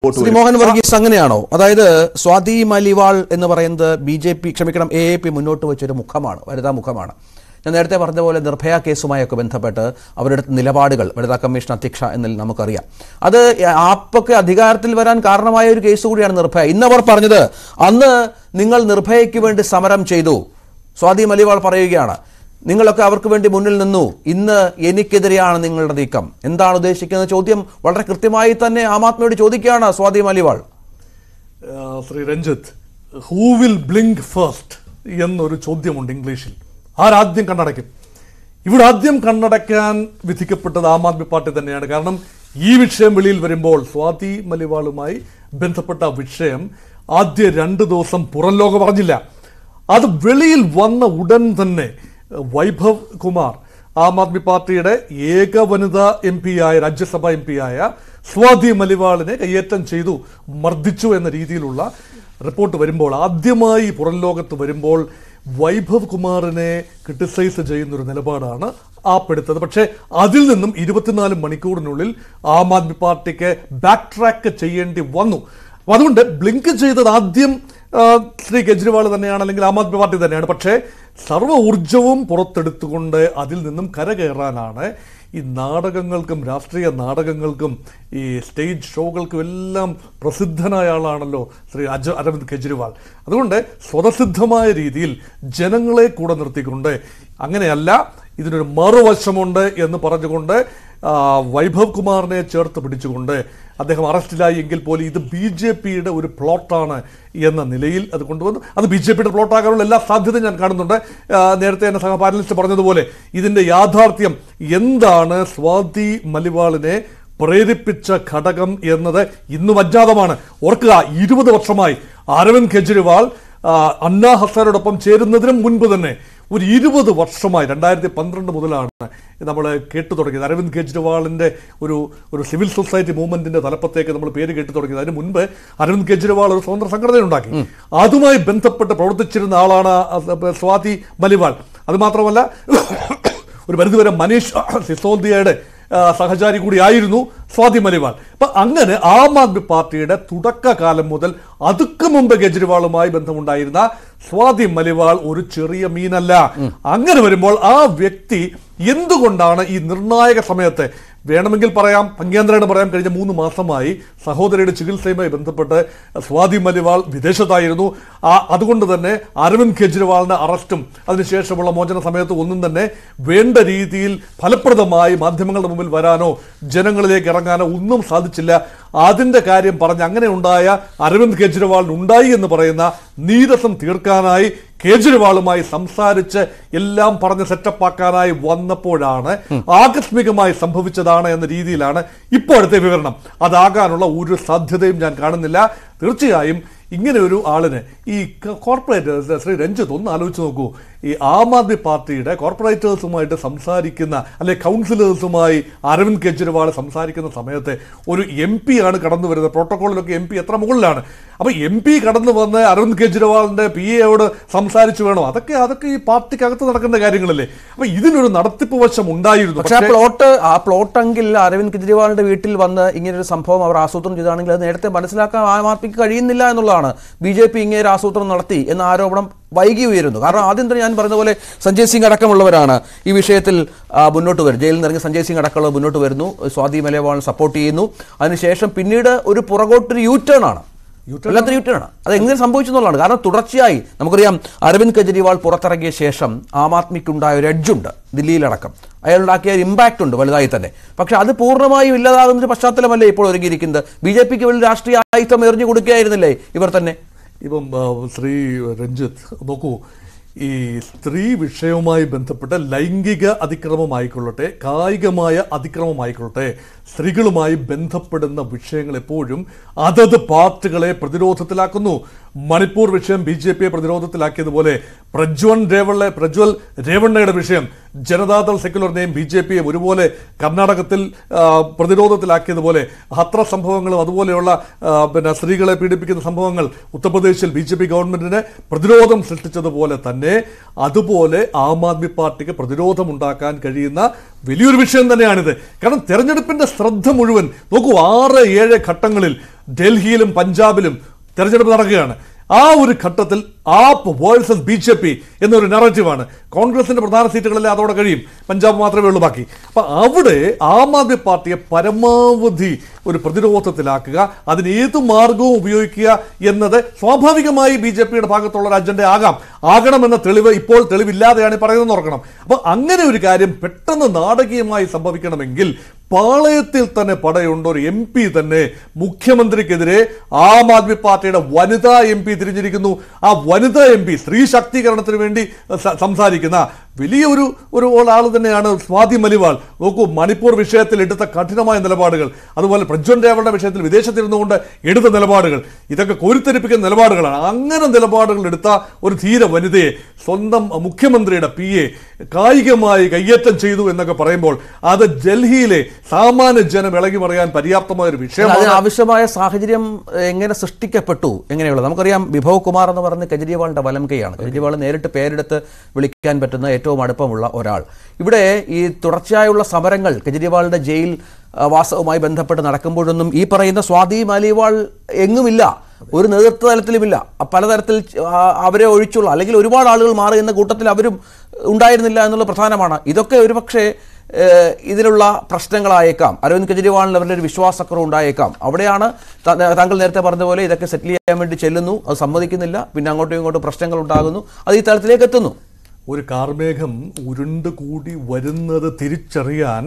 ശ്രീ മോഹൻ വർഗീസ് അങ്ങനെയാണോ? അതായത് സ്വാതി മലിവാൾ എന്ന് പറയുന്നത് BJP ക്ഷമിക്കണം AAP മുന്നോട്ട് വെച്ചൊരു മുഖമാണ്, വനിതാ മുഖമാണ്. ഞാൻ നേരത്തെ പറഞ്ഞ പോലെ നിർഭയ കേസുമായൊക്കെ ബന്ധപ്പെട്ട് അവരുടെ നിലപാടുകൾ വനിതാ കമ്മീഷൻ അധ്യക്ഷ എന്നതിൽ നമുക്കറിയാം. അത് ആപ്പൊക്കെ അധികാരത്തിൽ വരാൻ കാരണമായ ഒരു കേസ് കൂടിയാണ് നിർഭയ. ഇന്നവർ പറഞ്ഞത് അന്ന് നിങ്ങൾ നിർഭയയ്ക്ക് വേണ്ടി സമരം ചെയ്തു. സ്വാതി മലിവാൾ പറയുകയാണ്, നിങ്ങളൊക്കെ അവർക്ക് വേണ്ടി മുന്നിൽ നിന്നു, ഇന്ന് എനിക്കെതിരെയാണ് നിങ്ങളുടെ നീക്കം. എന്താണ് ഉദ്ദേശിക്കുന്ന ചോദ്യം വളരെ കൃത്യമായി തന്നെ ആം ആദ്മിയോട് ചോദിക്കുകയാണ് Swati Maliwal. Shri Ranjith, who will blink first എന്നൊരു ചോദ്യമുണ്ട് ഇംഗ്ലീഷിൽ. ആരാദ്യം കണ്ണടയ്ക്കും? ഇവിടെ ആദ്യം കണ്ണടയ്ക്കാൻ വിധിക്കപ്പെട്ടത് ആം ആദ്മി പാർട്ടി തന്നെയാണ്. കാരണം ഈ വിഷയം വെളിയിൽ വരുമ്പോൾ സ്വാതി മലിവാളുമായി ബന്ധപ്പെട്ട വിഷയം ആദ്യ 2 ദിവസം പുറം ലോകം പറഞ്ഞില്ല. അത് വെളിയിൽ വന്ന ഉടൻ തന്നെ വൈഭവ് കുമാർ, ആം ആദ്മി പാർട്ടിയുടെ ഏക വനിതാ MP ആയ രാജ്യസഭാ MP ആയ സ്വാതി മലിവാളിനെ കയ്യേറ്റം ചെയ്തു, മർദ്ദിച്ചു എന്ന രീതിയിലുള്ള റിപ്പോർട്ട് വരുമ്പോൾ, ആദ്യമായി പുറം ലോകത്ത് വരുമ്പോൾ വൈഭവ് കുമാറിനെ ക്രിട്ടിസൈസ് ചെയ്യുന്നൊരു നിലപാടാണ് ആപ്പ് എടുത്തത്. പക്ഷേ അതിൽ നിന്നും 24 മണിക്കൂറിനുള്ളിൽ ആം ആദ്മി പാർട്ടിക്ക് ബാക്ക് ട്രാക്ക് ചെയ്യേണ്ടി വന്നു. അതുകൊണ്ട് ബ്ലിങ്ക് ചെയ്തത് ആദ്യം ശ്രീ കെജ്രിവാൾ തന്നെയാണ്, അല്ലെങ്കിൽ ആം ആദ്മി പാർട്ടി തന്നെയാണ്. പക്ഷേ സർവ്വ ഊർജവും പുറത്തെടുത്തുകൊണ്ട് അതിൽ നിന്നും കരകയറാനാണ് ഈ നാടകങ്ങൾക്കും രാഷ്ട്രീയ നാടകങ്ങൾക്കും ഈ സ്റ്റേജ് ഷോകൾക്കും എല്ലാം പ്രസിദ്ധനായ ആളാണല്ലോ ശ്രീ അരവിന്ദ് കെജ്രിവാൾ. അതുകൊണ്ട് സ്വതസിദ്ധമായ രീതിയിൽ ജനങ്ങളെ കൂടെ നിർത്തിക്കൊണ്ട്, അങ്ങനെയല്ല ഇതിനൊരു മറുവശമുണ്ട് എന്ന് പറഞ്ഞുകൊണ്ട് വൈഭവ് കുമാറിനെ ചേർത്ത് പിടിച്ചുകൊണ്ട് അദ്ദേഹം അറസ്റ്റിലായി എങ്കിൽ പോലും ഇത് BJPയുടെ ഒരു പ്ലോട്ടാണ് എന്ന നിലയിൽ അത് കൊണ്ടുവന്നു. അത് BJPയുടെ പ്ലോട്ടാകാനുള്ള എല്ലാ സാധ്യതയും ഞാൻ കാണുന്നുണ്ട്. നേരത്തെ തന്നെ സഹപാനലിസ്റ്റ് പറഞ്ഞതുപോലെ ഇതിൻ്റെ യാഥാർത്ഥ്യം എന്താണ്, സ്വാതി മലിവാളിനെ പ്രേരിപ്പിച്ച ഘടകം എന്നത് ഇന്നും അജ്ഞാതമാണ്. ഓർക്കുക, 20 വർഷമായി അരവിന്ദ് കെജ്രിവാൾ അണ്ണാ ഹസാരോടൊപ്പം ചേരുന്നതിനും മുൻപ് തന്നെ ഒരു 20 വർഷമായി 2012 മുതലാണ് നമ്മൾ കേട്ടു തുടങ്ങിയത്. അരവിന്ദ് കെജ്രിവാളിൻ്റെ ഒരു സിവിൽ സൊസൈറ്റി മൂവ്മെന്റിന്റെ തലപ്പത്തേക്ക് നമ്മൾ പേര് കേട്ടു തുടങ്ങിയത്. അതിന് മുൻപ് അരവിന്ദ് കെജ്രിവാൾ ഒരു സ്വതന്ത്ര സംഘടന ഉണ്ടാക്കി, അതുമായി ബന്ധപ്പെട്ട് പ്രവർത്തിച്ചിരുന്ന ആളാണ് സ്വാതി മലിവാൾ. അതുമാത്രമല്ല, ഒരു പരിധിവരെ മനീഷ് സിസോദിയയുടെ സഹചാരി കൂടിയായിരുന്നു സ്വാതി മലിവാൾ. അപ്പൊ അങ്ങനെ ആം ആദ്മി പാർട്ടിയുടെ തുടക്കകാലം മുതൽ അതുക്ക് മുമ്പ് കെജ്രിവാളുമായി ബന്ധമുണ്ടായിരുന്ന സ്വാതി മലിവാൾ ഒരു ചെറിയ മീനല്ല. അങ്ങനെ വരുമ്പോൾ ആ വ്യക്തി എന്തുകൊണ്ടാണ് ഈ നിർണായക സമയത്ത്, വേണമെങ്കിൽ പറയാം, ഭംഗ്യാന്തരേണ് പറയാം, കഴിഞ്ഞ 3 മാസമായി സഹോദരിയുടെ ചികിത്സയുമായി ബന്ധപ്പെട്ട് സ്വാതി മലിവാൾ വിദേശത്തായിരുന്നു. അതുകൊണ്ട് തന്നെ അരവിന്ദ് കെജ്രിവാളിന്റെ അറസ്റ്റും അതിനുശേഷമുള്ള മോചന സമയത്ത് ഒന്നും തന്നെ വേണ്ട രീതിയിൽ ഫലപ്രദമായി മാധ്യമങ്ങളുടെ മുമ്പിൽ വരാനോ ജനങ്ങളിലേക്ക് ഇറങ്ങാനോ ഒന്നും സാധിച്ചില്ല. അതിന്റെ കാര്യം പറഞ്ഞ് അങ്ങനെ ഉണ്ടായ അരവിന്ദ് കെജ്രിവാളിന് ഉണ്ടായി എന്ന് പറയുന്ന നീരസം തീർക്കാനായി കേജ്രിവാളുമായി സംസാരിച്ച് എല്ലാം പറഞ്ഞ് സെറ്റപ്പാക്കാനായി വന്നപ്പോഴാണ് ആകസ്മികമായി സംഭവിച്ചതാണ് എന്ന രീതിയിലാണ് ഇപ്പോഴത്തെ വിവരണം. അതാകാനുള്ള ഒരു സാധ്യതയും ഞാൻ കാണുന്നില്ല. തീർച്ചയായും ഇങ്ങനെ ഒരു ആളിന് ഈ കോർപ്പറേറ്റ്, ശ്രീ രഞ്ജിത്ത് ഒന്ന് ആലോചിച്ച് നോക്കൂ, ഈ ആം ആദ്മി പാർട്ടിയുടെ കോർപ്പറേറ്റേഴ്സുമായിട്ട് സംസാരിക്കുന്ന, അല്ലെ കൗൺസിലേഴ്സുമായി അരവിന്ദ് കെജ്രിവാൾ സംസാരിക്കുന്ന സമയത്ത് ഒരു MP ആണ് കടന്നു വരുന്നത്. പ്രോട്ടോകോളിലൊക്കെ MP എത്ര മുകളിലാണ്. അപ്പൊ MP കടന്നു വന്ന് അരവിന്ദ് കെജ്രിവാളിന്റെ PAയോട് സംസാരിച്ചു വേണോ? അതൊക്കെ ഈ പാർട്ടിക്കകത്ത് നടക്കുന്ന കാര്യങ്ങളല്ലേ. അപ്പൊ ഇതിനൊരു നടത്തിപ്പ് വശം ഉണ്ടായിരുന്നു. പക്ഷേ ആ പ്ലോട്ടെങ്കിൽ അരവിന്ദ് കെജ്രിവാളിന്റെ വീട്ടിൽ വന്ന് ഇങ്ങനൊരു സംഭവം അവർ ആസൂത്രണം ചെയ്താണെങ്കിൽ അത് നേരത്തെ മനസ്സിലാക്കാൻ ആം ആദ്മിക്ക് കഴിയുന്നില്ല എന്നുള്ളതാണ്. BJP ഇങ്ങനെ ഒരു ആസൂത്രണം നടത്തി എന്ന ആരോപണം വൈകി ഉയരുന്നു. കാരണം ആദ്യം തന്നെ ഞാൻ പറഞ്ഞതുപോലെ സഞ്ജയ് സിംഗ് അടക്കമുള്ളവരാണ് ഈ വിഷയത്തിൽ മുന്നോട്ട് വരുന്നത്. ജയിലിൽ നിന്ന് ഇറങ്ങി സഞ്ജയ് സിംഗ് അടക്കമുള്ള മുന്നോട്ട് വരുന്നു, സ്വാതി മലിവാൾ സപ്പോർട്ട് ചെയ്യുന്നു. അതിനുശേഷം പിന്നീട് ഒരു പുറകോട്ടൊരു യൂട്ടേൺ ആണ്, എല്ലാത്തിനും യൂട്ടേൺ ആണ്. അത് എങ്ങനെ സംഭവിച്ചെന്നുള്ളതാണ്. കാരണം തുടർച്ചയായി നമുക്കറിയാം, അരവിന്ദ് കെജ്രിവാൾ പുറത്തിറങ്ങിയ ശേഷം ആം ആദ്മിക്കുണ്ടായ ഒരു എഡ്ജുണ്ട്, ദില്ലിയിലടക്കം അയാളുണ്ടാക്കിയ ഒരു ഇമ്പാക്റ്റ് ഉണ്ട് വലുതായി തന്നെ. പക്ഷെ അത് പൂർണ്ണമായും ഇല്ലാതാകുന്നൊരു പശ്ചാത്തലമല്ലേ ഇപ്പോൾ ഒരുങ്ങിയിരിക്കുന്നത്. BJPക്ക് വലിയ രാഷ്ട്രീയ ആയുധം എറിഞ്ഞു കൊടുക്കുകയായിരുന്നില്ലേ ഇവർ തന്നെ? ഇപ്പം ശ്രീ രഞ്ജിത്ത് നോക്കൂ, ഈ സ്ത്രീ വിഷയവുമായി ബന്ധപ്പെട്ട ലൈംഗിക അതിക്രമമായിക്കൊള്ളട്ടെ, കായികമായ അതിക്രമമായിക്കൊള്ളട്ടെ, സ്ത്രീകളുമായി ബന്ധപ്പെടുന്ന വിഷയങ്ങൾ എപ്പോഴും അതത് പാർട്ടികളെ പ്രതിരോധത്തിലാക്കുന്നു. മണിപ്പൂർ വിഷയം BJPയെ പ്രതിരോധത്തിലാക്കിയതുപോലെ പ്രജ്വൽ രേവണ്ണയുടെ വിഷയം ജനതാദൾ സെക്യുലറിനെയും BJPയെ ഒരുപോലെ കർണാടകത്തിൽ പ്രതിരോധത്തിലാക്കിയതുപോലെ ഹത്ര സംഭവങ്ങളും അതുപോലെയുള്ള സ്ത്രീകളെ പീഡിപ്പിക്കുന്ന സംഭവങ്ങൾ ഉത്തർപ്രദേശിൽ BJP ഗവൺമെന്റിന് പ്രതിരോധം സൃഷ്ടിച്ചതുപോലെ തന്നെ അതുപോലെ ആം ആദ്മി പാർട്ടിക്ക് പ്രതിരോധമുണ്ടാക്കാൻ കഴിയുന്ന വലിയൊരു വിഷയം തന്നെയാണിത്. കാരണം തെരഞ്ഞെടുപ്പിന്റെ ശ്രദ്ധ മുഴുവൻ നോക്കൂ, 6-7 ഘട്ടങ്ങളിൽ ഡൽഹിയിലും പഞ്ചാബിലും തെരഞ്ഞെടുപ്പ് നടക്കുകയാണ്. ആ ഒരു ഘട്ടത്തിൽ ആപ്പ് വേഴ്സസ് BJP എന്നൊരു നറേറ്റീവാണ്. കോൺഗ്രസിന്റെ പ്രധാന സീറ്റുകളെല്ലാം അതോടെ കഴിയും, പഞ്ചാബ് മാത്രമേ ഉള്ളൂ ബാക്കി. അപ്പൊ അവിടെ ആം ആദ്മി പാർട്ടിയെ പരമാവധി ഒരു പ്രതിരോധത്തിലാക്കുക, അതിന് ഏത് മാർഗവും ഉപയോഗിക്കുക എന്നത് സ്വാഭാവികമായി BJPയുടെ ഭാഗത്തുള്ള ഒരു അജണ്ട ആകണമെന്ന തെളിവ് ഇപ്പോൾ തെളിവില്ലാതെയാണ് പറയുന്നത് ഓർക്കണം. അപ്പൊ അങ്ങനെ ഒരു കാര്യം പെട്ടെന്ന് നാടകീയമായി സംഭവിക്കണമെങ്കിൽ പാളയത്തിൽ തന്നെ പടയുണ്ട്. ഒരു MP തന്നെ മുഖ്യമന്ത്രിക്കെതിരെ ആം ആദ്മി പാർട്ടിയുടെ വനിതാ MP തിരിഞ്ഞിരിക്കുന്നു. ആ വനിതാ MP സ്ത്രീ ശാക്തീകരണത്തിന് വേണ്ടി സംസാരിക്കുന്ന വലിയ ഒരു ആൾ തന്നെയാണ് സ്വാതി മലിവാൾ. നോക്കൂ, മണിപ്പൂർ വിഷയത്തിൽ എടുത്ത കഠിനമായ നിലപാടുകൾ, അതുപോലെ പ്രജ്വൽ രേവയുടെ വിഷയത്തിൽ വിദേശത്തിരുന്നുകൊണ്ട് എടുത്ത നിലപാടുകൾ, ഇതൊക്കെ കോരിത്തെരിപ്പിക്കുന്ന നിലപാടുകളാണ്. അങ്ങനെ നിലപാടുകൾ എടുത്ത ഒരു ധീര വനിതയെ സ്വന്തം മുഖ്യമന്ത്രിയുടെ PA കായികമായി കയ്യേറ്റം ചെയ്തു എന്നൊക്കെ പറയുമ്പോൾ അത് ഡൽഹിയിലെ സാമാന്യ ജനം ഇളകി മറിയാൻ പര്യാപ്തമായ ഒരു വിഷയമാണ്. ആവശ്യമായ സാഹചര്യം എങ്ങനെ സൃഷ്ടിക്കപ്പെട്ടു, എങ്ങനെയുള്ളത് നമുക്കറിയാം. വിഭവ് കുമാർ എന്ന് പറഞ്ഞ കെജ്രിവാളിന്റെ വലം കൈയാണ്. കെജ്രിവാൾ നേരിട്ട് പേരെടുത്ത് വിളിക്കാൻ പറ്റുന്ന ഏറ്റവും അടുപ്പമുള്ള ഒരാൾ. ഇവിടെ ഈ തുടർച്ചയായുള്ള സമരങ്ങൾ കെജ്രിവാളിന്റെ ജയിൽ വാസവുമായി ബന്ധപ്പെട്ട് നടക്കുമ്പോഴൊന്നും ഈ പറയുന്ന സ്വാതി മലിവാൾ എങ്ങുമില്ല, ഒരു നേതൃത്വ തലത്തിലുമില്ല. പലതരത്തിൽ അവരെ ഒഴിച്ചുള്ള അല്ലെങ്കിൽ ഒരുപാട് ആളുകൾ മാറി എന്ന കൂട്ടത്തിൽ അവരും ഉണ്ടായിരുന്നില്ല എന്നുള്ള പ്രധാനമാണ്. ഇതൊക്കെ ഒരുപക്ഷെ ഇതിലുള്ള പ്രശ്നങ്ങളായേക്കാം. അരവിന്ദ് കെജ്രിവാളിന് അവരുടെ ഒരു വിശ്വാസക്കുറവ് ഉണ്ടായേക്കാം. അവിടെയാണ് താങ്കൾ നേരത്തെ പറഞ്ഞ പോലെ ഇതൊക്കെ സെറ്റിൽ ചെയ്യാൻ വേണ്ടി ചെല്ലുന്നു, അത് സമ്മതിക്കുന്നില്ല, പിന്നെ അങ്ങോട്ടും ഇങ്ങോട്ടും പ്രശ്നങ്ങൾ ഉണ്ടാകുന്നു, അത് ഈ തലത്തിലേക്ക് എത്തുന്നു. ഒരു കാർമേഘം ഉരുണ്ടുകൂടി വരുന്നത് തിരിച്ചറിയാൻ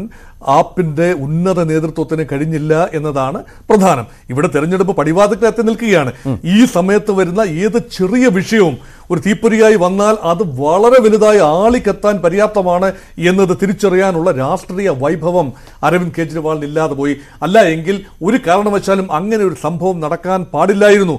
ആപ്പിന്റെ ഉന്നത നേതൃത്വത്തിന് കഴിഞ്ഞില്ല എന്നതാണ് പ്രധാനം. ഇവിടെ തെരഞ്ഞെടുപ്പ് പടിവാതിൽക്കൽ എത്തി നിൽക്കുകയാണ്. ഈ സമയത്ത് വരുന്ന ഏത് ചെറിയ വിഷയവും ഒരു തീപ്പൊരിയായി വന്നാൽ അത് വളരെ വലുതായി ആളിക്കെത്താൻ പര്യാപ്തമാണ് എന്നത് തിരിച്ചറിയാനുള്ള രാഷ്ട്രീയ വൈഭവം അരവിന്ദ് കെജ്രിവാളിന് ഇല്ലാതെ പോയി. അല്ല എങ്കിൽ ഒരു കാരണവശാലും അങ്ങനെ ഒരു സംഭവം നടക്കാൻ പാടില്ലായിരുന്നു.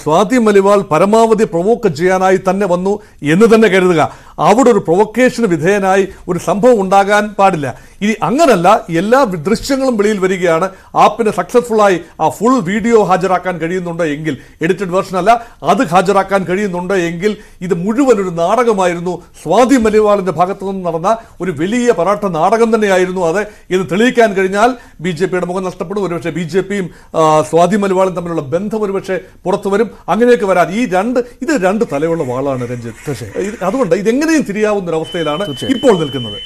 സ്വാതി മലിവാൾ പരമാവധി പ്രൊവോക്ക് ചെയ്യാനായി തന്നെ വന്നു എന്ന് തന്നെ കരുതുക. അവിടെ ഒരു പ്രൊവക്കേഷന് വിധേയനായി ഒരു സംഭവം ഉണ്ടാകാൻ പാടില്ല. ഇനി അങ്ങനല്ല, എല്ലാ ദൃശ്യങ്ങളും വെളിയിൽ വരികയാണ്. ആപ്പിന് സക്സസ്ഫുള്ളായി ആ ഫുൾ വീഡിയോ ഹാജരാക്കാൻ കഴിയുന്നുണ്ട് എങ്കിൽ, എഡിറ്റഡ് വേർഷൻ അല്ല, അത് ഹാജരാക്കാൻ കഴിയുന്നുണ്ട് എങ്കിൽ ഇത് മുഴുവൻ ഒരു നാടകമായിരുന്നു. സ്വാതി മലിവാളിന്റെ ഭാഗത്തു നിന്ന് നടന്ന ഒരു വലിയ പറാട്ട നാടകം തന്നെയായിരുന്നു അത്. ഇത് തെളിയിക്കാൻ കഴിഞ്ഞാൽ BJPയുടെ മുഖം നഷ്ടപ്പെടും. ഒരുപക്ഷെ BJPയും സ്വാതി മലിവാളും തമ്മിലുള്ള ബന്ധം ഒരുപക്ഷെ പുറത്തു വരും. അങ്ങനെയൊക്കെ വരാൻ ഇത് രണ്ട് തലയുള്ള വാളാണ് രഞ്ജിത്ത്. അതുകൊണ്ട് ഇതെങ്ങനെയും തിരിയാവുന്ന ഒരു അവസ്ഥയിലാണ് ഇപ്പോൾ നിൽക്കുന്നത്.